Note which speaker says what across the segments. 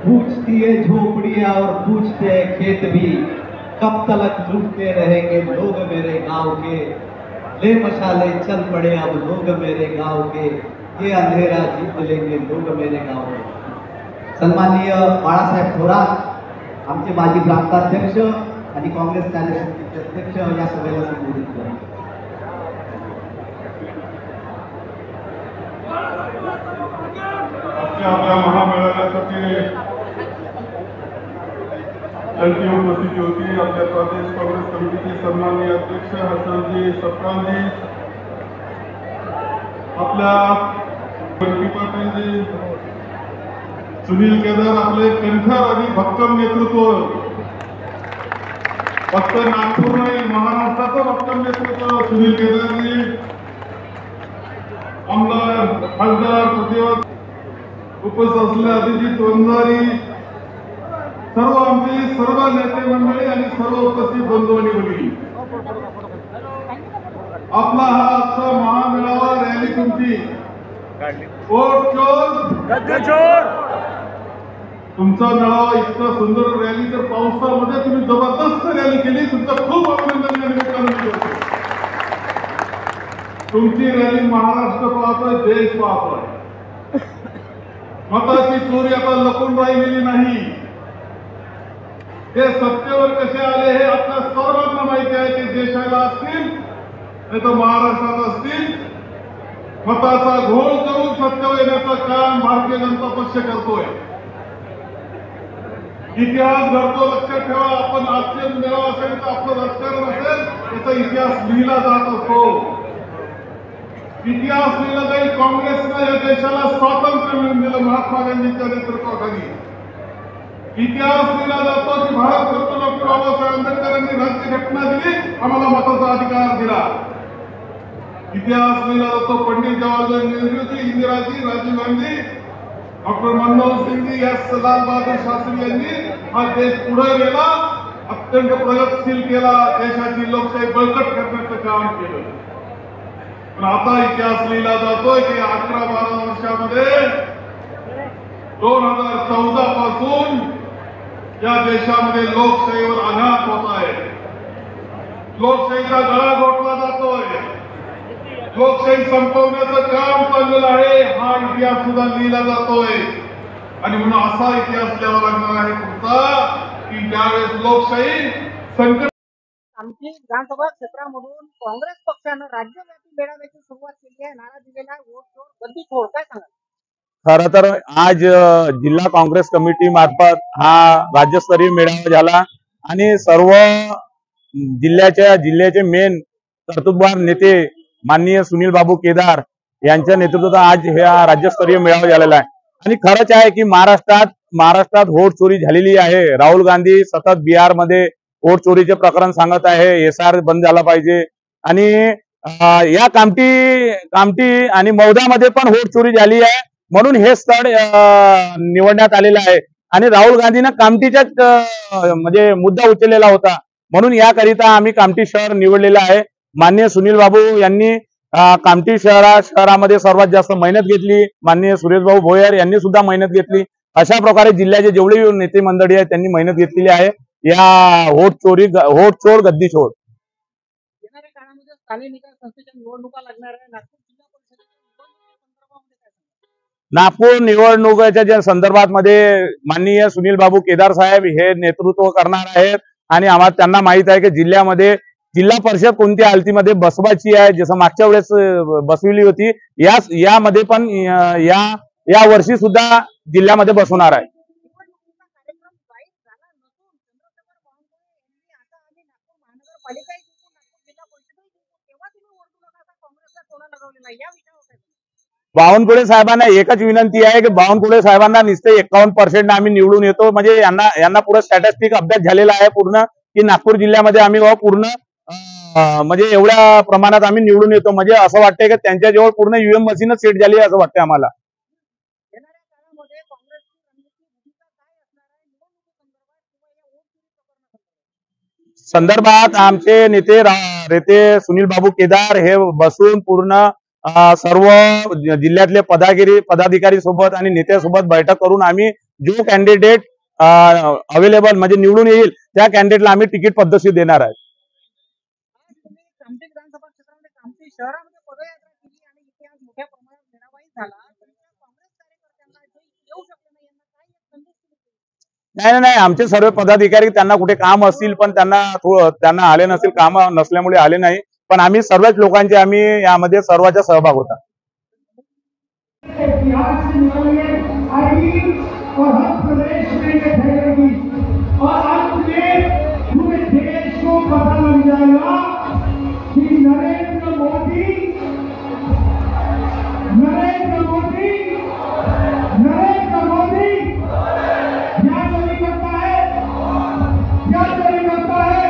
Speaker 1: पूछती है झोपड़ियां और पूछते हैं खेत भी, कब तक लूटते रहेंगे लोग मेरे गांव के। ले मशाले चल पड़े अब लोग मेरे गांव के, ये अंधेरा जीत लेंगे लोग मेरे गांव के। सन्माननीय बाळासाहेब थोरात आमचे माजी प्रांताध्यक्ष आणि काँग्रेस कार्यसमितीचे अध्यक्ष या सभेला संबोधित करा।
Speaker 2: आपल्या महामेळाव्यासाठी त्यांची उपस्थिती होती। आपल्या प्रदेश काँग्रेस कमिटीचे सन्माननीय अध्यक्ष हसनजी सप्तानजी, आपल्या पाटीलजी, सुनील केदार, आपले कंठर आणि भक्कम नेतृत्व, फक्त नागपूर नाही महाराष्ट्राचं भक्कम नेतृत्व सुनील केदारजी, आमदार खासदार प्रतिवाद उपस्थित असलेले अभिजित वंजारी, सर्व आमचे सर्व नेते मंडळी आणि सर्व उपस्थित बंधू आणि भगिनी, आपला हा आजचा महामेळावा रॅली तुमची वोट चोर गद्दे चोर, तुमचा मेळावा इतका सुंदर रॅली, तर पावसामध्ये तुम्ही जबरदस्त रॅली केली, तुमचं खूप अभिनंदन या निमित्ताने करतो। तुमची रॅली महाराष्ट्र पाहतोय, देश पाहतोय। मताची चोरी आता लपून राहिलेली नाही। हे सत्तेवर कसे आले हे आपल्या सर्वांना माहिती आहे। ते देशाला असतील नाही तर महाराष्ट्रात असतील, मताचा घोळ करून सत्तेवर येण्याचं काम भारतीय जनता पक्ष करतोय। इतिहास घडतो, लक्षात ठेवा। आपण आजचे मेळावा असेल तर आपलं राजकारण असेल त्याचा इतिहास लिहिला जात असतो। इतिहास लिहिला जाईल। काँग्रेसनं या देशाला स्वातंत्र्य मिळवून दिलं महात्मा गांधींच्या नेतृत्वाखाली। इतिहास लिहिला जातो की भारतरत्न डॉक्टर बाबासाहेब आंबेडकरांनी राज्यघटना दिली, आम्हाला मताचा अधिकार दिला। इतिहास लिहिला जातो पंडित जवाहरलाल नेहरूजी, इंदिराजी, राजीव गांधी, डॉक्टर मनमोहन सिंगजी, या लाल बहादूर शास्त्री यांनी हा देश पुढे गेला, अत्यंत प्रगतशील केला, देशाची लोकशाही बळकट करण्याचं काम केलं। पण आता इतिहास लिहिला जातोय की 11-12 वर्षामध्ये 2014 पासून या देशामध्ये लोकशाहीवर आघात होत आहे। लोकशाहीचा गळा घोटला जातोय, लोकशाही संपवण्याचं काम चाललेलं आहे। हा इतिहास सुद्धा लिहिला जातोय आणि म्हणून असा इतिहास लिहावा लागणार आहे पुढचा की ज्यावेळेस लोकशाही संकट।
Speaker 3: आमची विधानसभा क्षेत्रामधून काँग्रेस पक्षानं राज्यव्यापी मेळाव्याची सुरुवात केली आहे। नारा दिलेला आहे वोट चोर गद्दी चोर, काय सांगाल?
Speaker 4: खरं तर आज जिल्हा काँग्रेस कमिटी मार्फत हा राज्यस्तरीय मेळावा झाला आणि सर्व जिल्ह्याचे मेन कर्तृत्ववान नेते माननीय सुनील बाबू केदार यांच्या नेतृत्वात आज हा राज्यस्तरीय मेळावा झालेला आहे। आणि खरंच आहे की महाराष्ट्रात वोट चोरी झालेली आहे। राहुल गांधी सतत बिहारमध्ये वोट चोरीचे प्रकरण सांगत आहे, SR बंद झाला पाहिजे आणि या कामठी आणि मौदामध्ये पण वोट चोरी झाली आहे, म्हणून हे स्थळ निवडण्यात आलेलं आहे। आणि राहुल गांधीनं कामठीचाच म्हणजे मुद्दा उचललेला होता, म्हणून याकरिता आम्ही कामठी शहर निवडलेलं आहे। माननीय सुनील बाबू यांनी कामठी शहरामध्ये सर्वात जास्त मेहनत घेतली, माननीय सुरेश भाऊ भोयर यांनी सुद्धा मेहनत घेतली। अशा प्रकारे जिल्ह्याचे जेवढे नेते मंडळी आहेत त्यांनी मेहनत घेतलेली आहे या वोट चोर गद्दी चोर।
Speaker 3: येणाऱ्या काळामध्ये स्थानिक निकाय संस्थेच्या निवडणुका लागणार आहे।
Speaker 4: नागपूर निवडणुकीच्या संदर्भात मध्ये माननीय सुनील बाबू केदार साहेब हे नेतृत्व करणार आहेत आणि आम्हाला त्यांना माहित आहे की जिल्ह्यामध्ये जिल्हा परिषद कोणत्या हालतीमध्ये बसवायची आहे, जसं मागच्या वेळेस बसविली होती यामध्ये पण या वर्षी सुद्धा जिल्ह्यामध्ये बसवणार आहे। बावनकुळे साहेबांना एकच विनंती आहे की बावनकुळे साहेबांना नुसते 51% आम्ही निवडून येतो, म्हणजे यांना पुढे स्टॅटिस्टिक अभ्यास झालेला आहे पूर्ण की नागपूर जिल्ह्यामध्ये आम्ही पूर्ण म्हणजे एवढ्या प्रमाणात आम्ही निवडून येतो, म्हणजे असं वाटतंय की त्यांच्याजवळ पूर्ण UM मशीनच सेट झाली आहे असं वाटतंय आम्हाला। संदर्भात आमचे नेते सुनील बाबू केदार हे बसून पूर्ण सर्व जिल्ह्यातले पदाधिकारी सोबत आणि नेत्यासोबत बैठक करून आम्ही जो कॅन्डिडेट अवेलेबल म्हणजे निवडून येईल त्या कॅन्डिडेटला आम्ही तिकीट पद्धतशीर देणार आहे.
Speaker 3: आज तुम्ही कामठी विधानसभा क्षेत्रामध्ये कामठी शहरामध्ये पदयात्रा केली आणि इथे आज मोठ्या प्रमाणात मेळावाही झाला. तुमच्या काँग्रेस कार्यकर्त्यांना जे येऊ शकले नाही यांना काय एक संदेश दिला?
Speaker 4: नाही नाही, आमचे सर्व पदाधिकारी त्यांना कुठे काम असतील पण त्यांना आले नसतील, काम नसल्यामुळे आले नाही, पण आम्ही सर्वच लोकांचे आम्ही यामध्ये सर्वांचा सहभाग होता.
Speaker 5: इतिहास से निकलकर आएगी और हर प्रदेश में ये फैलेगी और अंत में पूरे देश को पता लग जाएगा कि नरेंद्र मोदी क्या चोरी करता है, क्या चोरी करता है,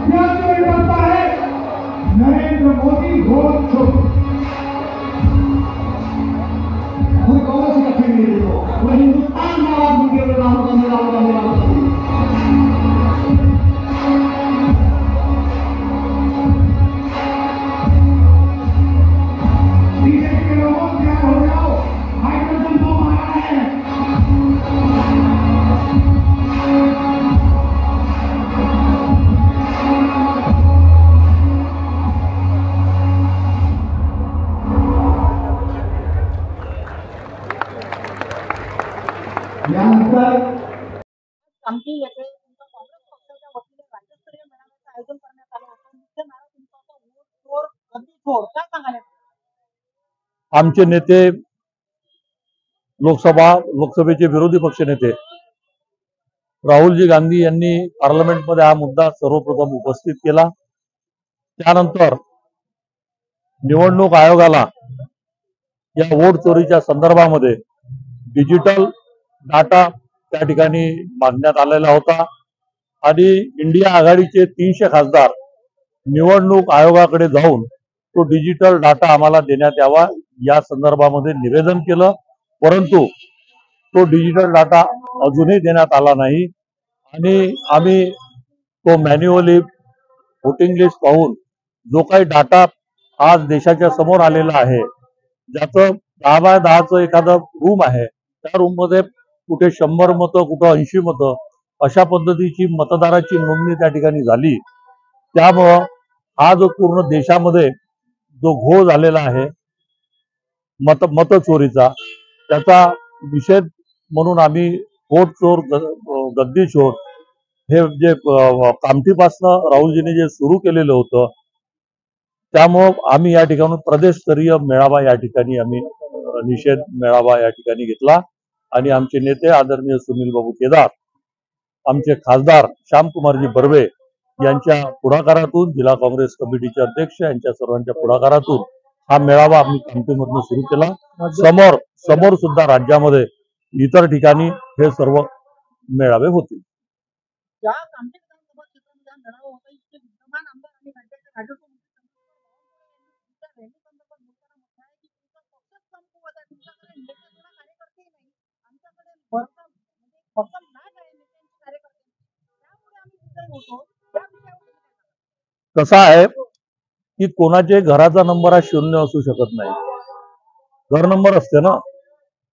Speaker 5: क्या चोरी करता है। नरेंद्र मोदी वोट चोर कोई कौन सी कठिन नहीं देखो वो हिंदुस्तान में आवाज मुझे बीजेपी के लोगों क्या हो जाओ, हाइड्रोजन बम आया है।
Speaker 3: कामठी येथे तुमच्या काँग्रेस पक्षाच्या वतीने राज्यस्तरीय मेळाव्याचं आयोजन करण्यात आलं होतं. मुख्य नारा तुमचा होता वोट चोर गद्दी चोर. काय सांगाल?
Speaker 6: आमचे नेते लोकसभेचे विरोधी पक्षनेते राहुलजी गांधी यांनी पार्लमेंटमध्ये हा मुद्दा सर्वप्रथम उपस्थित केला. त्यानंतर निवडणूक आयोगाला या वोट चोरीच्या संदर्भामध्ये डिजिटल डाटा त्या ठिकाणी मागण्यात आलेला होता आणि इंडिया आघाडीचे 300 खासदार निवडणूक आयोगाकडे जाऊन तो डिजिटल डाटा आम्हाला देण्यात यावा या संदर्भामध्ये निवेदन केलं, परंतु तो डिजिटल डाटा अजूनही देण्यात आला नाही आणि आम्ही तो मॅन्युअली वोटिंग लिस्ट पाहून जो काही डाटा आज देशाच्या समोर आलेला आहे, ज्याचं 10 बाय 10चं एखादं रूम आहे, त्या रूममध्ये कुठे 100 मतं, कुठं 80 मतं अशा पद्धतीची मतदाराची नोंदणी त्या ठिकाणी झाली. त्यामुळं हा जो पूर्ण देशामध्ये जो घोळ झालेला आहे मतचोरीचा, त्याचा निषेध म्हणून आम्ही वोट चोर गद्दी चोर हे जे कामठीपासनं राहुलजींनी जे सुरू केलेलं होतं, त्यामुळं आम्ही या ठिकाणी प्रदेशस्तरीय मेळावा या ठिकाणी आम्ही निषेध मेळावा या ठिकाणी घेतला आणि आमचे नेते आदरणीय सुनील बाबू केदार, आमचे खासदार श्यामकुमारजी बर्वे यांच्या पुढाकारातून, जिल्हा काँग्रेस कमिटीचे अध्यक्ष यांच्या सर्वांच्या पुढाकारातून हा मेळावा आम्ही कामठीमधून सुरू केला. समोर सुद्धा राज्यामध्ये इतर ठिकाणी हे सर्व मेळावे होतील.
Speaker 3: ज्या कामठी विधानसभा क्षेत्रामध्ये हा मेळावा होता, इथले विद्यमान आमदार आणि राज्याचे राजस्व मंत्री तुमच्या रॅली संदर्भात बोलताना म्हटलं आहे की तुमचा पक्षच कमकुवत आहे, तुमच्याकडे नेते किंवा कार्यकर्तेही नाही, आमच्याकडे भरपूर म्हणजे भक्कम नाच आहे नेत्यांची कार्यकर्त्यांची, त्यामुळे आम्ही विजयी होतो. त्या विषयावर
Speaker 6: कसं आहे की कोणाचे घराचा नंबर हा 0 असू शकत नाही, घर नंबर असते ना.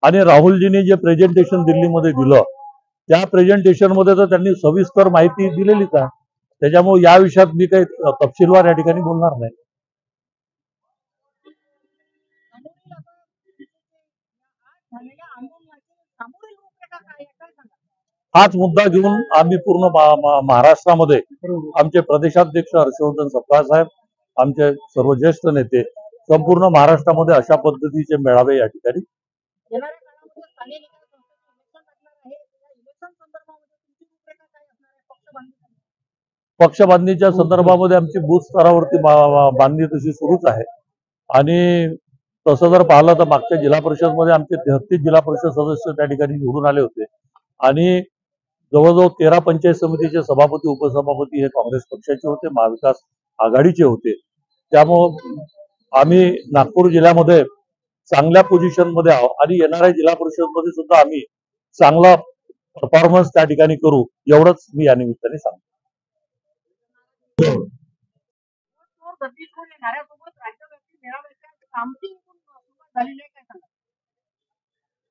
Speaker 6: आणि राहुलजींनी जे प्रेझेंटेशन दिल्लीमध्ये दिलं, त्या प्रेझेंटेशन मध्ये तर त्यांनी सविस्तर माहिती दिलेलीच आहे. त्याच्यामुळे या विषयात मी काही तपशीलवार या ठिकाणी बोलणार नाही.
Speaker 3: झालेल्या आंदोलनाची सामोरील रूपरेखा काय आहे, काय सांगा?
Speaker 6: हाच मुद्दा घेऊन आम्ही पूर्ण महाराष्ट्रामध्ये आमचे प्रदेशाध्यक्ष हर्षवर्धन सपकाळ साहेब, आमचे सर्व ज्येष्ठ नेते संपूर्ण महाराष्ट्रामध्ये अशा पद्धतीचे मेळावे या ठिकाणी.
Speaker 3: येणाऱ्या काळामध्ये स्थानिक निकाय संस्थेचे इलेक्शन लागणार आहे. या इलेक्शन संदर्भामध्ये तुमची रूपरेखा काय असणार आहे?
Speaker 6: पक्ष बांधणीच्या संदर्भामध्ये आमची बूथ स्तरावरती बांधणी तशी सुरूच आहे आणि तसं जर पाहिलं तर मागच्या जिल्हा परिषदमध्ये आमचे 33 जिल्हा परिषद सदस्य त्या ठिकाणी निवडून आले होते आणि जवळजवळ 13 पंचायत समितीचे सभापती उपसभापती हे काँग्रेस पक्षाचे होते, महाविकास आघाडीचे होते. त्यामुळं आम्ही नागपूर जिल्ह्यामध्ये चांगल्या पोझिशनमध्ये आहोत आणि येणाऱ्या जिल्हा परिषदमध्ये सुद्धा आम्ही चांगला परफॉर्मन्स त्या ठिकाणी करू, एवढंच मी या निमित्ताने सांगतो.
Speaker 3: राज्यव्यापी मेळाव्याच्या कामठी सुरुवात झालेली आहे, काय सांगा?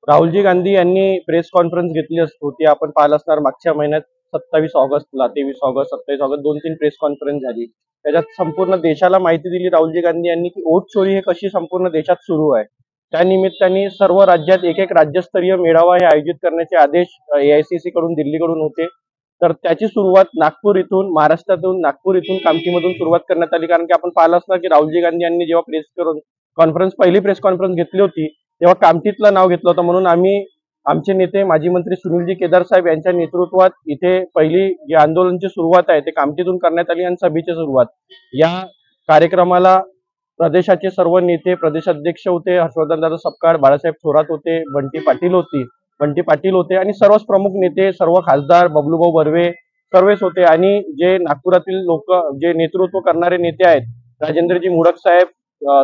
Speaker 7: राहुलजी गांधी यांनी प्रेस कॉन्फरन्स घेतली होती. आपण पाहिलं असणार मागच्या महिन्यात 27 ऑगस्टला, 23 ऑगस्ट, 27 ऑगस्ट 2-3 प्रेस कॉन्फरन्स झाली. त्याच्यात संपूर्ण देशाला माहिती दिली राहुलजी गांधी यांनी की वोट चोरी हे कशी संपूर्ण देशात सुरू आहे. त्या निमित्ताने सर्व राज्यात एक राज्यस्तरीय मेळावा हे आयोजित करण्याचे आदेश AICC कडून दिल्लीकडून होते. तर त्याची सुरुवात नागपूर इथून, महाराष्ट्रातून नागपूर इथून कामठीमधून सुरुवात करण्यात आली. कारण की आपण पाहिलं असणार की राहुलजी गांधी यांनी जेव्हा पहिली प्रेस कॉन्फरन्स घेतली होती तेव्हा कामठीतलं नाव घेतलं होतं. म्हणून आम्ही आमचे नेते माजी मंत्री सुनीलजी केदार साहेब यांच्या नेतृत्वात इथे पहिली जी आंदोलनाची सुरुवात आहे ते कामठीतून करण्यात आली आणि सभेची सुरुवात. या कार्यक्रमाला प्रदेशाचे सर्व नेते, प्रदेशाध्यक्ष होते, हर्षवर्धनदादा सपकाळ, बाळासाहेब थोरात होते, बंटी पाटील होते आणि सर्वच प्रमुख नेते, सर्व खासदार, बबलूभाऊ बर्वे सर्वच होते. आणि जे नागपुरातील लोक, जे नेतृत्व करणारे नेते आहेत, राजेंद्रजी मुडक साहेब,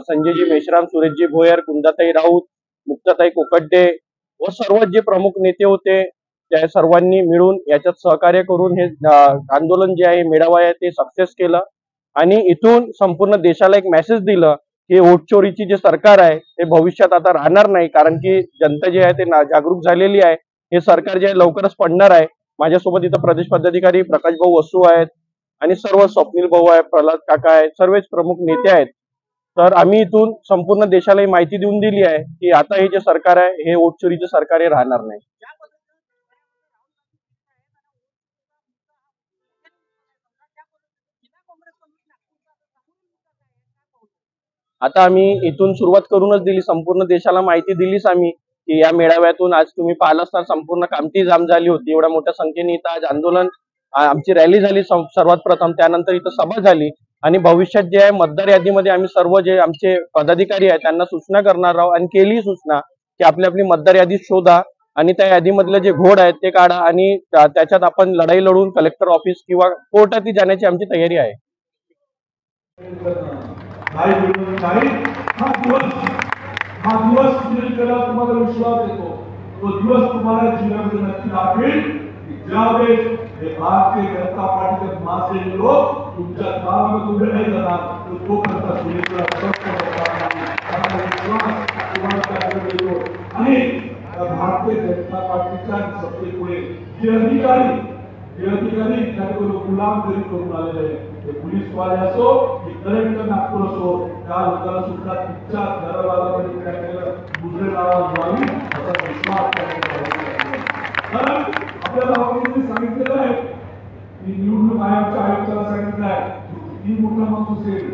Speaker 7: संजयजी मेश्राम, सुरेशजी भोयर, कुंदाताई राऊत, मुक्ताताई कोकड्डे व सर्व जे प्रमुख नेते होते त्या सर्वांनी मिळून याच्यात सहकार्य करून हे आंदोलन जे आहे, मेळावा आहे ते सक्सेस केलं. आणि इथून संपूर्ण देशाला एक मेसेज दिलं की वोट चोरीची जे सरकार आहे ते भविष्यात आता राहणार नाही. कारण की जनता जे आहे ते जागरूक झालेली आहे. हे सरकार जे आहे लवकरच पडणार आहे. माझ्यासोबत इथं प्रदेश पदाधिकारी प्रकाश भाऊ वसू आहेत आणि सर्व स्वप्नील भाऊ आहे, प्रल्हाद काका आहेत, सर्वच प्रमुख नेते आहेत. तर आम्ही इथून संपूर्ण देशाला ही माहिती देऊन दिली आहे की आता हे जे सरकार आहे हे वोट चोरीचे सरकार हे राहणार नाही. आता आम्ही इथून सुरुवात करूनच दिली, संपूर्ण देशाला माहिती दिलीच आम्ही की या मेळाव्यातून आज तुम्ही पाहिलं असणार संपूर्ण कामठी जाम झाली होती. एवढ्या मोठ्या संख्येने इथं आज आंदोलन, आमची रॅली झाली सर्वात प्रथम, त्यानंतर इथं सभा झाली. आणि भविष्यात जे आहे मतदार यादीमध्ये आम्ही सर्व जे आमचे पदाधिकारी आहेत त्यांना सूचना करणार आहोत आणि केली सूचना की आपली आपली मतदार यादी शोधा आणि त्या यादीमधले जे घोड आहेत ते काढा आणि त्याच्यात आपण लढाई लढून कलेक्टर ऑफिस किंवा कोर्टात जाण्याची आमची तयारी आहे.
Speaker 5: हा दिवस तुम्हाला विश्वास देतो, तो दिवस तुम्हाला जीवनामध्ये नक्की लागेल की ज्यावेळेस हे भारतीय जनता पार्टीचे मासे लोक तुमच्या दारामध्ये उभे नाही जाणार, तो करता सुनेला आणि भारतीय जनता पार्टीच्या सत्तेपुढे जे अधिकारी त्याकडे गुलामगिरी करून आलेले आहेत, ते पोलीस वाले असो की कलेक्टर नागपूर असो, त्या लोकांना सुद्धा तिच्या घराला दुसरे नाव व्हावी असा विश्वास कारण आपल्याला आपण सांगितलेलं आहे की निवडणूक आयोगाच्या आयुक्ताला सांगितलं आहे की किती मोठा माणूस असेल